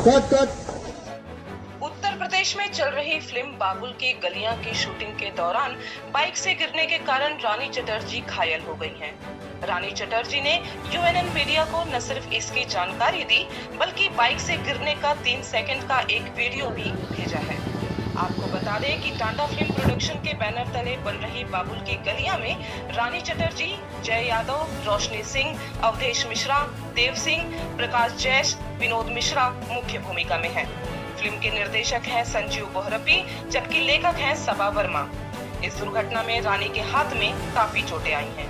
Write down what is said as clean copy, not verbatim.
Cut cut. Uttar Pradesh में चल रही फिल्म बाबुल की गलियां की शूटिंग के दौरान बाइक से गिरने के कारण रानी चटर्जी घायल हो गई हैं। रानी चटर्जी ने यूएनएन मीडिया को न सिर्फ इसकी जानकारी दी बल्कि बाइक से गिरने का 3 सेकंड का एक वीडियो भी भेजा है। आपको बता दें कि टाटा फिल्म प्रोडक्शन के बैनर तले बन रही बाबुल की गलियां में रानी चटर्जी, जय यादव, रोशनी सिंह, अवधेश मिश्रा, देव सिंह, प्रकाश जैश, विनोद मिश्रा मुख्य भूमिका में हैं। फिल्म के निर्देशक हैं संजीव बोहरपी, जबकि लेखक हैं सबा वर्मा। इस दुर्घटना में रानी के हाथ में काफी चोटें आई हैं।